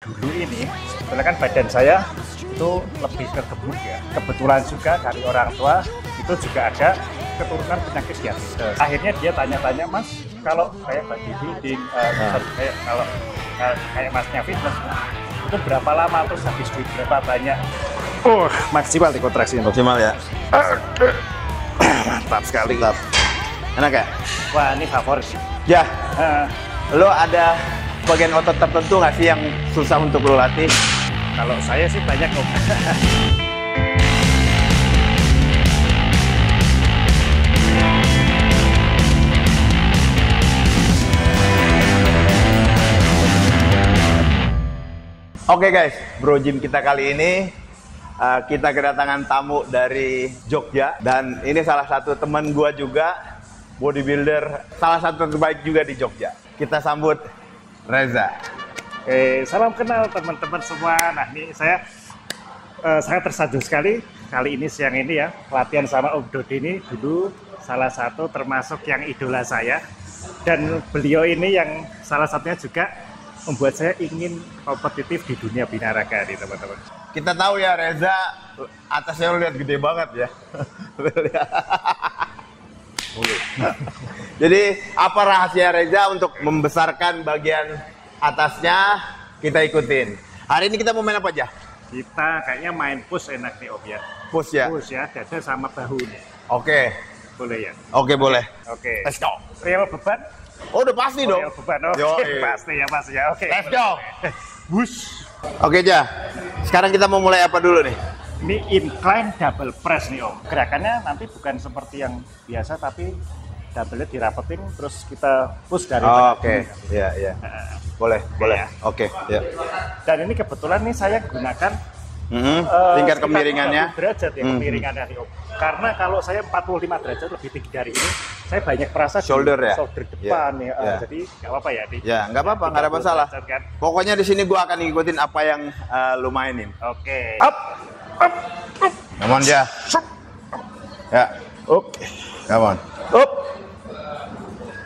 dulu ini sebetulnya kan badan saya itu lebih ke gemuk ya. Kebetulan juga dari orang tua itu juga ada keturunan penyakit diabetes. Akhirnya dia tanya-tanya, Mas, kalau kayak bodybuilding, kayak kalau kayak Masnya fitness, itu berapa lama terus habis duit berapa banyak? Maksimal di kontraksi maksimal ya. Mantap sekali. Mantap. Enak ya? Wah, ini favorit. Ya. Lo ada bagian otot tertentu nggak sih yang susah untuk lo latih? Kalau saya sih banyak kok. Oke guys, Bro Gym kita kali ini kita kedatangan tamu dari Jogja, dan ini salah satu teman gua juga, bodybuilder salah satu terbaik juga di Jogja. Kita sambut Reza. Salam kenal teman-teman semua. Nah, ini saya sangat tersanjung sekali kali ini siang ini ya, latihan sama Om Dodi ini dulu salah satu termasuk yang idola saya, dan beliau ini yang salah satunya juga membuat saya ingin kompetitif di dunia binaraga nih teman-teman. Kita tahu ya Reza, atasnya lo lihat gede banget ya. Jadi apa rahasia Reza untuk membesarkan bagian atasnya? Kita ikutin. Hari ini kita mau main apa aja? Kita kayaknya main push enak nih Om ya. Push ya? Push ya, dada sama bahu nih. Oke. Boleh ya? Oke boleh. Oke. Let's go. Real beban? Oh udah pasti dong. Real beban, oke. Pasti ya. Oke. Let's go. Wush. Oke Ja. Sekarang kita mau mulai apa dulu nih? Ini incline double press nih Om. Gerakannya nanti bukan seperti yang biasa, tapi double-nya dirapetin terus kita push dari Oke. Iya. Boleh. Ya. Oke, ya. Dan ini kebetulan nih saya gunakan tingkat kemiringannya 40 derajat ya, kemiringan dari Om. Karena kalau saya 45 derajat lebih tinggi dari ini, saya banyak merasa shoulder ya, shoulder depan ya. Jadi nggak apa-apa ya. Ya nggak apa-apa, nggak ada masalah. Kan? Pokoknya di sini gua akan ngikutin apa yang lu mainin. Oke. Up. Come on Ja. Ya. Oke. Come on. Up.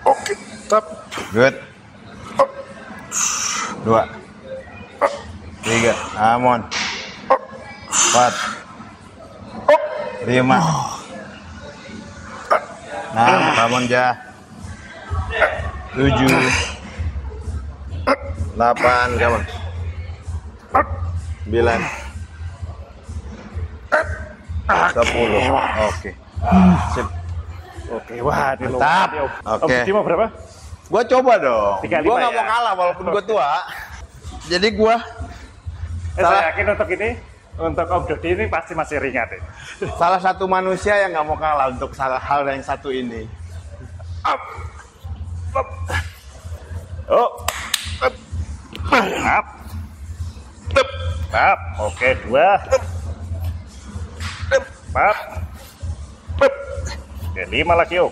Oke. Tap. Good. 2 3, come on. 4 5 6, come on Ja. 7 8, come on. 9 10. Oke. Sip. Oke, wah, ini mantap. Oke. Om mau berapa? Gua coba dong. 35 Gua nggak ya? mau kalah walaupun gua tua. Jadi gua saya yakin untuk ini, untuk Om Dodi ini pasti masih ringan deh. salah satu manusia yang nggak mau kalah untuk hal yang satu ini. Up. Oh. Up. Up. Oke, 2. 4. Oke, 5 lagi Om.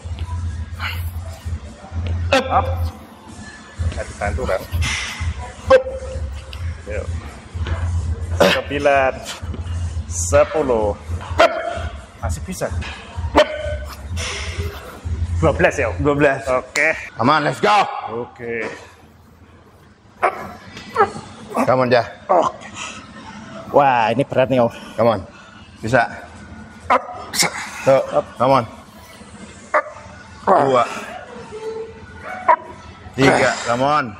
Up. Saya dibantu kan. Yuk. 9, 10. Masih bisa. 12 ya Om? 12. Oke. Come on, let's go. Oke. Come on Ja. Wah, ini berat nih Om. Come on. Bisa. Tuh, come on. 2 3, come on.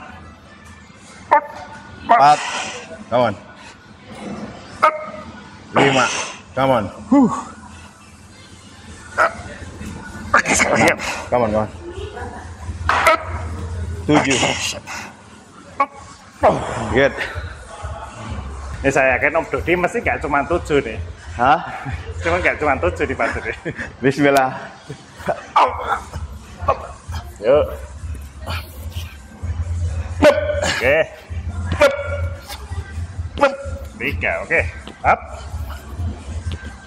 4, come on. 5, come on. Come on. 7. Good. Ini saya yakin Om Dodi mesti nggak cuma 7 nih. Hah? Cuma nggak cuma 7 di pasti nih. Bismillah. Yuk. Oke. 3, oke. Up.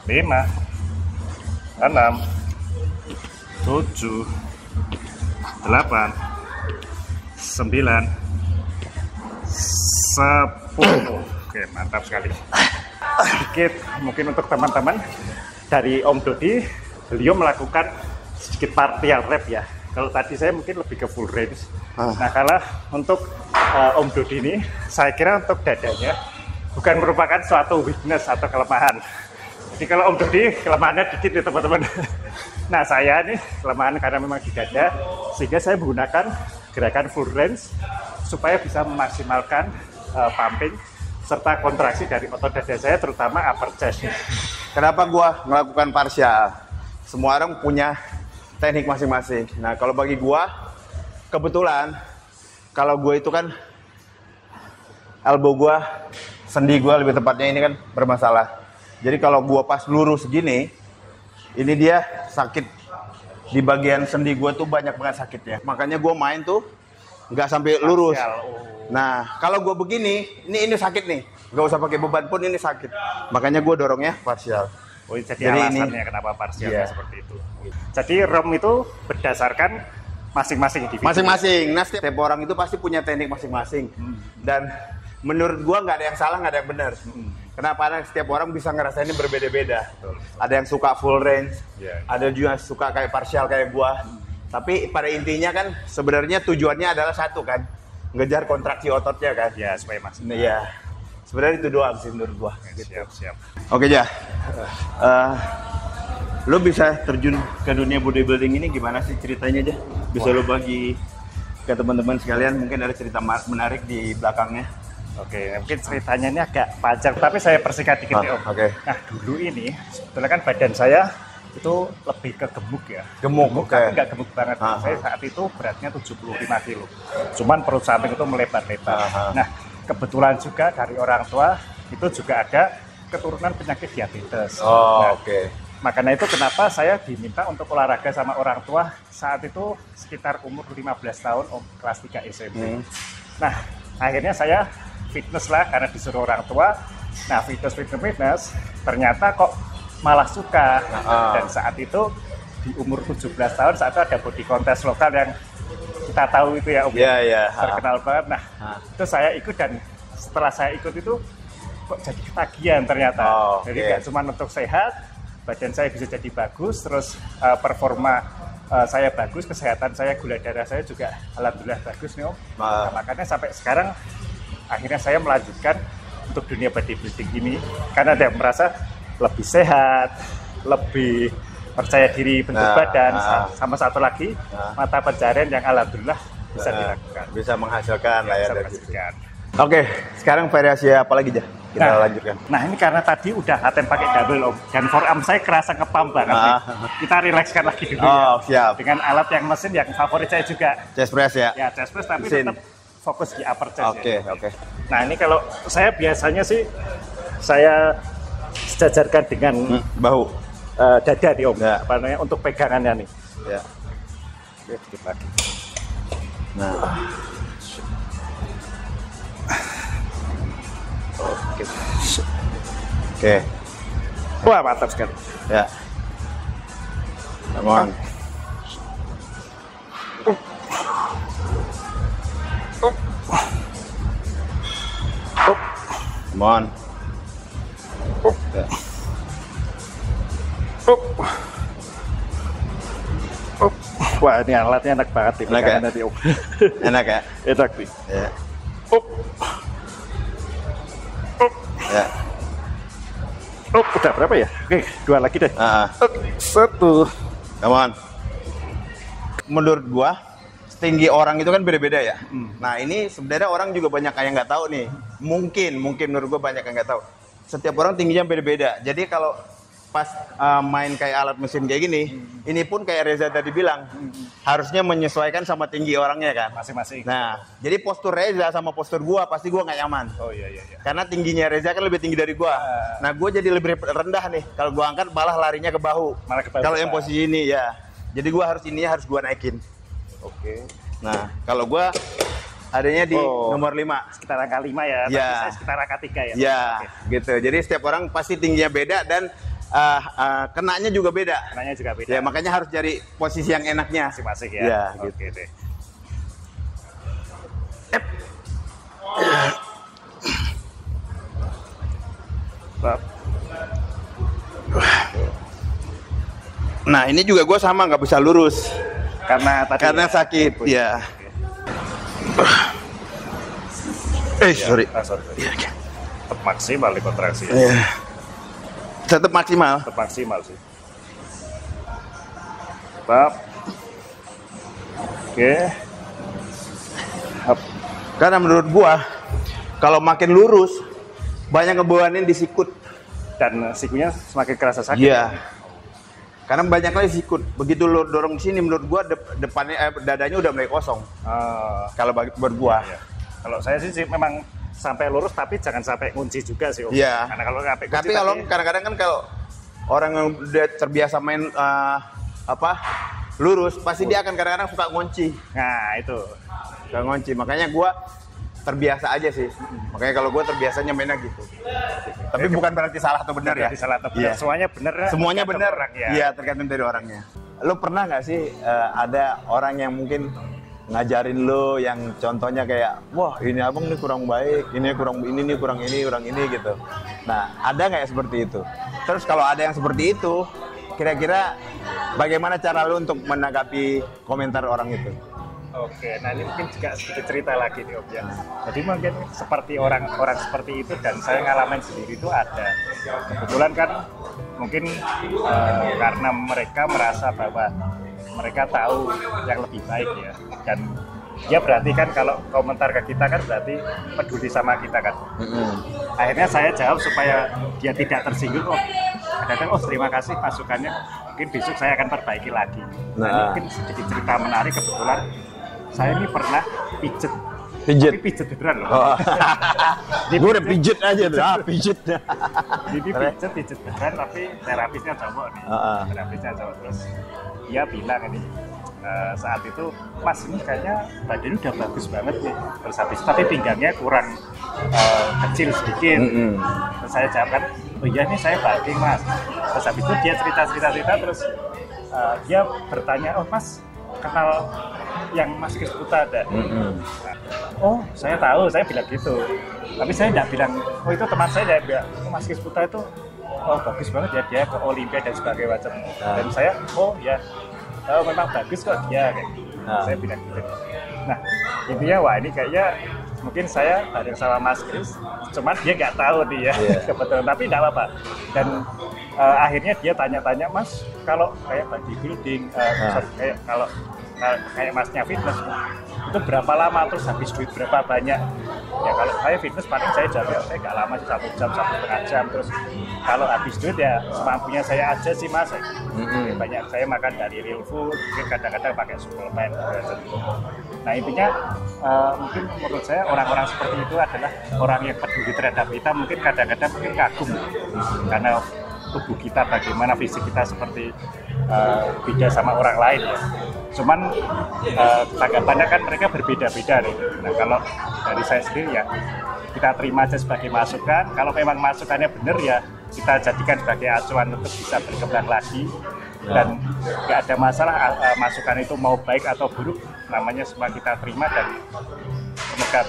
5, 6, 7, 8, 9, 10. Oke, mantap sekali. Sedikit mungkin untuk teman-teman dari Om Dodi, beliau melakukan sedikit partial rep ya. Kalau tadi saya mungkin lebih ke full range. Nah, kalau untuk Om Dodi ini, saya kira untuk dadanya bukan merupakan suatu weakness atau kelemahan. Jadi kalau Om Dodi kelemahannya dikit nih teman-teman. Nah, saya nih kelemahan karena memang di dada, sehingga saya menggunakan gerakan full range supaya bisa memaksimalkan pumping serta kontraksi dari otot dada saya, terutama upper chest. Kenapa gua melakukan partial? Semua orang punya teknik masing-masing. Nah, kalau bagi gua, kebetulan kalau gua itu kan elbow gua, sendi gua lebih tepatnya ini kan bermasalah. Jadi kalau gua pas lurus gini, ini dia sakit di bagian sendi gua tuh banyak banget sakitnya. Makanya gua main tuh nggak sampai lurus. Nah, kalau gua begini, ini sakit nih. Nggak usah pakai beban pun ini sakit. Makanya gua dorongnya partial. Oh, jadi alasannya ini, kenapa parsialnya seperti itu. Jadi ROM itu berdasarkan masing-masing individu. Masing-masing. Nah, setiap orang itu pasti punya teknik masing-masing. Dan menurut gua nggak ada yang salah, nggak ada yang benar. Kenapa? Karena setiap orang bisa ngerasainnya berbeda-beda. Ada yang suka full range, ada juga suka kayak partial kayak gua. Tapi pada intinya kan sebenarnya tujuannya adalah satu kan, ngejar kontraksi ototnya kan. Ya, supaya maksimal. Iya. Sebenarnya itu doang sih menurut gua. Siap. Oke, Jah. Lo bisa terjun ke dunia bodybuilding ini gimana sih ceritanya, Jah? Bisa lo bagi ke teman-teman sekalian, mungkin ada cerita menarik di belakangnya. Oke, mungkin ceritanya ini agak panjang, tapi saya persingkat dikit ya, Om. Oke. Nah, dulu ini sebetulnya kan badan saya itu lebih ke gemuk ya. Gemuk, tapi nggak gemuk banget. Saya saat itu beratnya 75 kilo. Cuman perut samping itu melebar-lebar. Nah, kebetulan juga dari orang tua itu juga ada keturunan penyakit diabetes. Oke. Makanya itu kenapa saya diminta untuk olahraga sama orang tua saat itu sekitar umur 15 tahun, kelas 3 SMP. Nah, akhirnya saya fitness lah karena disuruh orang tua. Nah, fitness ternyata kok malah suka. Dan saat itu di umur 17 tahun saat itu ada body contest lokal yang kita tahu itu ya, Om. Iya. Terkenal banget. Nah, itu saya ikut dan setelah saya ikut itu kok jadi ketagihan ternyata. Jadi nggak cuma untuk sehat, badan saya bisa jadi bagus, terus performa saya bagus, kesehatan saya, gula darah saya juga alhamdulillah bagus nih, Om. Nah, makanya sampai sekarang akhirnya saya melanjutkan untuk dunia bodybuilding ini karena dia merasa lebih sehat, lebih percaya diri bentuk badan, sama satu lagi mata pencarian yang alhamdulillah bisa dilakukan. Bisa menghasilkan lah ya. Menghasilkan. Oke, sekarang variasi apa lagi, Jah? Kita lanjutkan. Nah, ini karena tadi udah latihan pakai double, Om, dan forearm saya kerasa ngepam banget. Kita rilekskan lagi dulu ya. Siap. Dengan alat yang mesin yang favorit saya juga. Chest press ya? Ya, chest press tapi tetap fokus di upper chest. Oke. Nah, ini kalau saya biasanya sih saya sejajarkan dengan bahu. Dada nih, Om. Apa namanya, untuk pegangannya nih. Ya. Oke, sedikit lagi. Nah. Oke. Wah, mantap sekali. Ya. Come on. Come on. Ya. Wah, ini alatnya enak banget nih. Enak ya? Nanti, Om. Enak ya? Enak nih. Ya. Ya. Udah berapa ya? Oke, 2 lagi deh. Oke, 1. Come on. Menurut gua, tinggi orang itu kan beda-beda ya. Nah, ini sebenarnya orang juga banyak yang nggak tahu nih. Mungkin menurut gua banyak yang nggak tahu. Setiap orang tingginya beda-beda. Jadi kalau pas main kayak alat mesin kayak gini, ini pun kayak Reza tadi bilang, harusnya menyesuaikan sama tinggi orangnya kan. Masing-masing. Nah, jadi postur Reza sama postur gua pasti gua nggak nyaman. Oh iya. Karena tingginya Reza kan lebih tinggi dari gua. Nah, gua jadi lebih rendah nih. Kalau gua angkat malah larinya ke bahu. Kalau yang posisi ini ya. Jadi gua harus gua naikin. Oke. Nah, kalau gua adanya di nomor 5. Sekitar angka 5 ya. Ya. Tapi saya sekitar angka 3 ya. Ya, gitu. Jadi setiap orang pasti tingginya beda dan kenanya juga beda. Kenanya juga beda. Ya, makanya harus cari posisi yang enaknya. Masing-masing ya. Ya, Oke gitu. deh. Nah, ini juga gue sama nggak bisa lurus. Karena sakit, ya. Sorry. Sorry. Tetap maksimal di kontraksi. Iya. Tetap maksimal. Tetap maksimal sih. Tetap. Oke. Karena menurut gua kalau makin lurus banyak ngebawain di sikut dan sikunya semakin kerasa sakit. Iya. Karena banyak lagi sikut. Begitu lo dorong ke sini menurut gua depannya dadanya udah mulai kosong. Kalau buat gua. Iya. Kalau saya sih memang sampai lurus tapi jangan sampai ngunci juga sih Om. Iya. Karena kalau sampai kunci, tapi kalau kadang-kadang kan kalau orang yang udah terbiasa main lurus pasti dia akan kadang-kadang suka ngunci. Nah, itu. Suka ngunci. Makanya gua terbiasa aja sih. Makanya kalau gue terbiasanya mainnya gitu. Tapi bukan berarti salah atau benar ya. Salah atau benar. Yeah. Semuanya benar. Semuanya benar. Ya. Iya, tergantung dari orangnya. Lo pernah nggak sih ada orang yang mungkin ngajarin lo yang contohnya kayak, wah ini abang ini kurang baik, ini kurang ini gitu. Nah, ada nggak ya seperti itu? Terus kalau ada yang seperti itu, kira-kira bagaimana cara lo untuk menanggapi komentar orang itu? Oke, nah ini mungkin juga sedikit cerita lagi nih Om ya. Jadi mungkin seperti orang-orang seperti itu dan saya ngalamin sendiri itu ada. Kebetulan kan mungkin karena mereka merasa bahwa mereka tahu yang lebih baik ya. Dan dia berarti kan kalau komentar ke kita kan berarti peduli sama kita kan. Akhirnya saya jawab supaya dia tidak tersinggung. Kadang-kadang terima kasih masukannya. Mungkin besok saya akan perbaiki lagi. Nah, mungkin sedikit cerita menarik kebetulan. Saya ini pernah pijet. Tapi pijet beneran loh. Gue udah pijet aja tuh. Pijet. Jadi pijet beneran tapi terapisnya cowok nih. Terapisnya cowok terus dia bilang ini saat itu Mas ini kayaknya badannya udah bagus banget nih. Terus habis tapi pinggangnya kurang kecil sedikit. Terus saya jawab kan, oh iya nih saya bulking Mas. Terus habis itu dia cerita terus dia bertanya, oh Mas kenal yang Mas Kris Putra ada? Oh saya tahu, saya bilang gitu. Tapi saya tidak bilang, oh itu teman saya, dia bilang, oh, Mas Kris Putra itu oh bagus banget ya, dia ke Olimpiade dan sebagainya macam. Dan saya, oh ya, memang bagus kok dia kayak gitu. Saya bilang gitu. Nah intinya wah ini kayaknya mungkin saya bareng sama Mas Kris, cuman dia nggak tahu dia kebetulan, tapi nggak apa-apa. Dan akhirnya dia tanya-tanya, Mas kalau kayak bodybuilding, kayak kalau kayak Masnya fitness itu berapa lama, terus habis duit berapa banyak? Ya kalau saya fitness paling saya jawab saya nggak lama sih, 1 jam 1,5 jam. Terus kalau habis duit ya semampunya saya aja sih Mas. Banyak saya makan dari real food, mungkin kadang-kadang pakai suplemen. Nah intinya mungkin menurut saya orang-orang seperti itu adalah orang yang peduli terhadap kita, mungkin kadang-kadang mungkin kagum karena tubuh kita bagaimana, fisik kita seperti beda sama orang lain ya. Cuman tanggapannya kan mereka berbeda-beda nih. Nah kalau dari saya sendiri ya kita terima aja sebagai masukan. Kalau memang masukannya benar ya kita jadikan sebagai acuan untuk bisa berkembang lagi. Dan nggak ada masalah masukan itu mau baik atau buruk, namanya semua kita terima dan semoga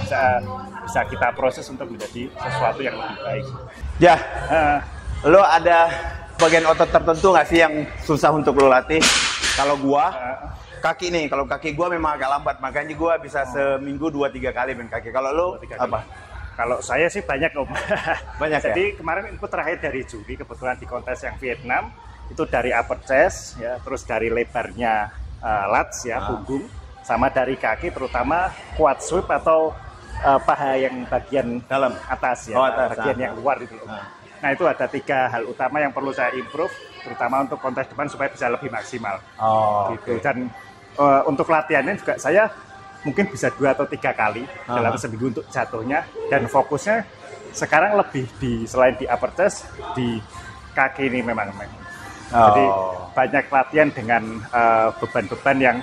bisa kita proses untuk menjadi sesuatu yang lebih baik. Ya, lo ada bagian otot tertentu nggak sih yang susah untuk lo latih? Kalau gua kaki nih, kalau kaki gua memang agak lambat, makanya gua bisa seminggu 2-3 kali main kaki. Kalau lo apa? Kalau saya sih banyak Om. Banyak. Jadi ya? kemarin ikut terakhir dari Juli kebetulan di kontes yang Vietnam itu dari upper chest ya, terus dari lebarnya lats ya, punggung, sama dari kaki terutama quad sweep atau paha yang bagian dalam atas ya, bagian yang luar itu. Nah itu ada 3 hal utama yang perlu saya improve, terutama untuk kontes depan supaya bisa lebih maksimal. Gitu. Dan untuk latihannya juga saya mungkin bisa 2 atau 3 kali dalam seminggu untuk jatuhnya, dan fokusnya sekarang lebih selain di upper chest, di kaki ini memang. Jadi banyak latihan dengan beban-beban yang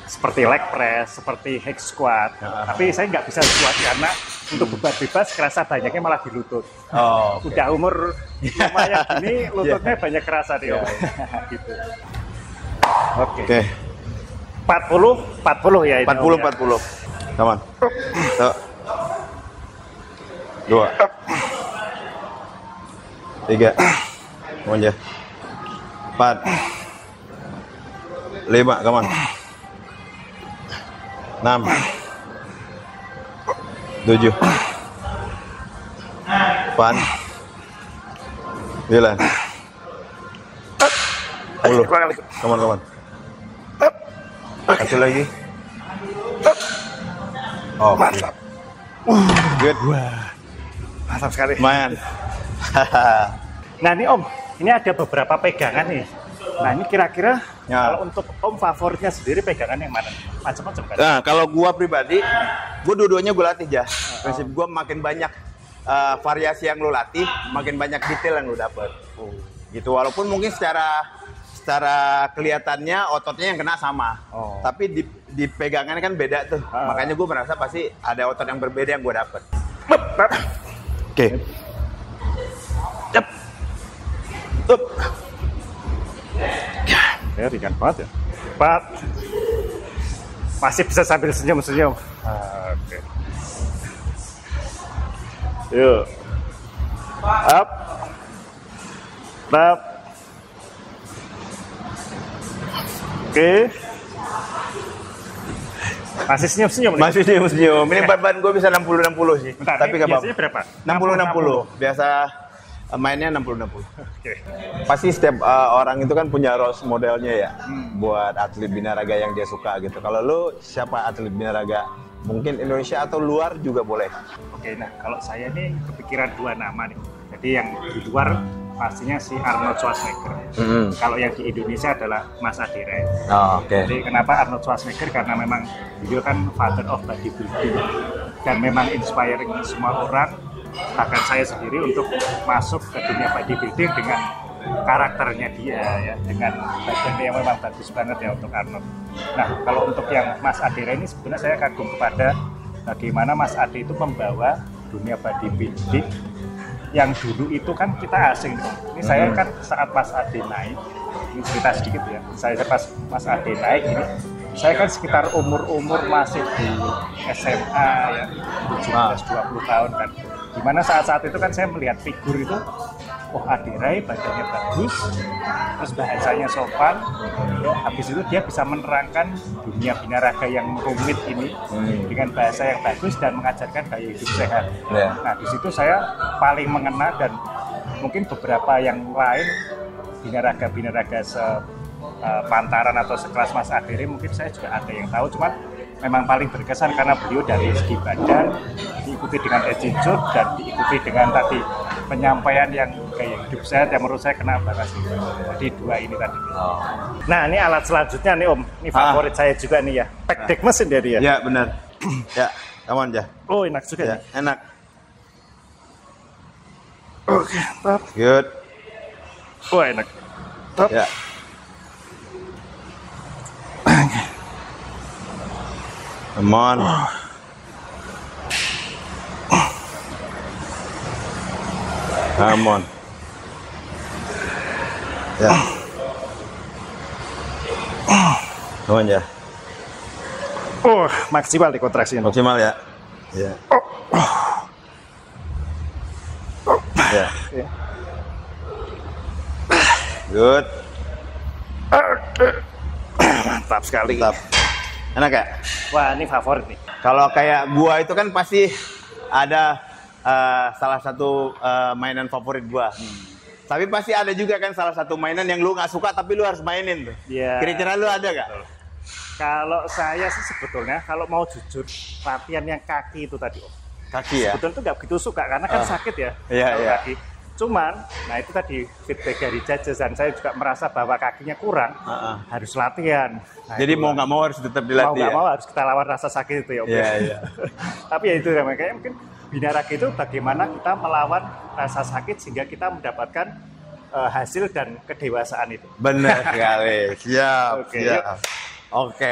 seperti leg press, seperti hex squat. Tapi saya nggak bisa squat karena untuk beban bebas kerasa banyaknya malah di lutut. Udah umur lumayan gini, lututnya banyak kerasa nih. Gitu. Oke. 40 ya itu. 40. Come on. 2. 3. Mau aja. 4. 5. 5, come on. 6, 7, 8, 9, 10. Come on. Satu lagi. Oh, mantap. Good. Mantap sekali. Lumayan. Nah ini Om, ini ada beberapa pegangan nih. Nah ini kira-kira Ya. kalau untuk Om favoritnya sendiri pegangan yang mana? Macam-macam kan? Nah, kalau gua pribadi, gua dua-duanya gua latih ya. Prinsip gua makin banyak variasi yang lu latih, makin banyak detail yang lu dapet. Gitu, walaupun mungkin secara kelihatannya ototnya yang kena sama, tapi di pegangan kan beda tuh. Makanya gue merasa pasti ada otot yang berbeda yang gue dapet. Oke. Yep. Up. Ya ringan banget ya. Pak, masih bisa sambil senyum-senyum. Oke. Yuk. Up. Up. Oke. Masih senyum-senyum nih? Masih senyum-senyum. Ini beban gue bisa 60-60 sih. Bentar, tapi gak apa-apa. biasanya berapa? 60-60. Biasa mainnya 60-60. Oke. Pasti setiap orang itu kan punya role modelnya ya. Buat atlet binaraga yang dia suka gitu. Kalau lu siapa atlet binaraga? Mungkin Indonesia atau luar juga boleh. Oke, nah kalau saya nih kepikiran 2 nama nih. Jadi yang di luar pastinya si Arnold Schwarzenegger. Kalau yang di Indonesia adalah Mas Ade Rai. Oh, oke. Jadi kenapa Arnold Schwarzenegger? Karena memang beliau kan father of bodybuilding dan memang inspiring semua orang, bahkan saya sendiri untuk masuk ke dunia bodybuilding dengan karakternya dia ya, dengan badannya yang memang bagus banget ya untuk Arnold. Nah kalau untuk yang Mas Ade Rai ini sebenarnya saya kagum kepada bagaimana Mas Ade itu membawa dunia bodybuilding yang dulu itu kan kita asing. Ini saya kan saat Mas Ade naik, ini cerita sedikit ya, saya pas Mas Ade naik ini, saya kan sekitar umur masih di SMA ya, 17-20 tahun kan. Dimana saat-saat itu kan saya melihat figur itu, oh Ade Rai badannya bagus, terus bahasanya sopan, habis itu dia bisa menerangkan dunia binaraga yang rumit ini dengan bahasa yang bagus dan mengajarkan gaya hidup sehat. Nah di situ saya paling mengena, dan mungkin beberapa yang lain binaraga sepantaran atau sekelas Mas Ade Rai mungkin saya juga ada yang tahu, cuman memang paling berkesan karena beliau dari segi badan diikuti dengan attitude dan diikuti dengan tadi penyampaian yang gaya hidup sehat yang menurut saya kena banget sih. Jadi 2 ini tadi. Nah ini alat selanjutnya nih Om, ini favorit saya juga nih ya, pack deck mesin dari ya. Ya benar. Ya, aman aja. Oh enak juga Ya, nih. enak. Oke, mantap. Good. Wah enak. Top. Ya. Come on. Come on. Ya. Come on ya. Oh maksimal di kontraksinya. Maksimal ya. Ya. Ya. Ya. Good. Oke. Mantap sekali. Mantap. Enak ya? Wah ini favorit nih. Kalau kayak gua itu kan pasti ada salah satu mainan favorit gua. Tapi pasti ada juga kan salah satu mainan yang lu nggak suka tapi lu harus mainin tuh. Iya. Kira-kira lu ada gak? Kalau saya sih sebetulnya kalau mau jujur latihan yang kaki itu tadi Om. Kaki ya? Sebetulnya tuh nggak begitu suka karena kan sakit ya. Iya, kalau iya. kaki. Cuman, nah itu tadi feedback dari judges dan saya juga merasa bahwa kakinya kurang, harus latihan. Nah, jadi itu mau nggak mau harus tetap dilatih. Mau nggak ya? mau harus kita lawan rasa sakit itu ya Om. Iya, iya. Tapi ya itu ya, makanya mungkin binaraga itu bagaimana kita melawan rasa sakit sehingga kita mendapatkan hasil dan kedewasaan itu. Benar sekali. Siap. Oke, Siap. yuk. Oke.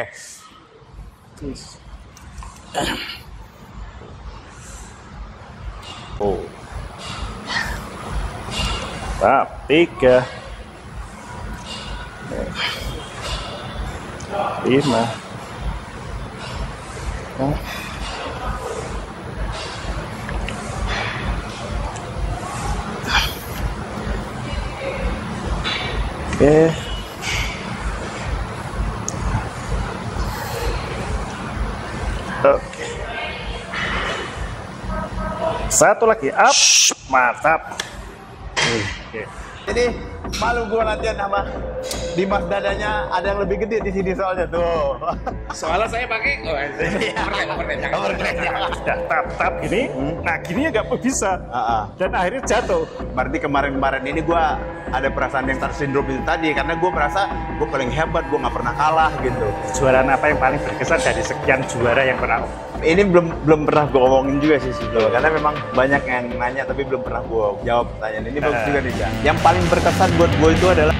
Oh. Mantap, 3 5 Oke. Satu lagi, up. Mantap. Oke. Ini malu gue latihan sama Dimas, dadanya ada yang lebih gede di sini soalnya tuh. Soalnya saya pakai Sudah tap gini, nah gini ya nggak bisa. Dan akhirnya jatuh. Berarti kemarin-kemarin ini gue ada perasaan yang tersindrom itu tadi, karena gue merasa gue paling hebat, gue nggak pernah kalah gitu. Juara apa yang paling berkesan dari sekian juara yang pernah? Ini belum pernah gue omongin juga sih sebelumnya, karena memang banyak yang nanya tapi belum pernah gue jawab pertanyaan ini. Bagus juga nih, Cak. Yang paling berkesan buat gue itu adalah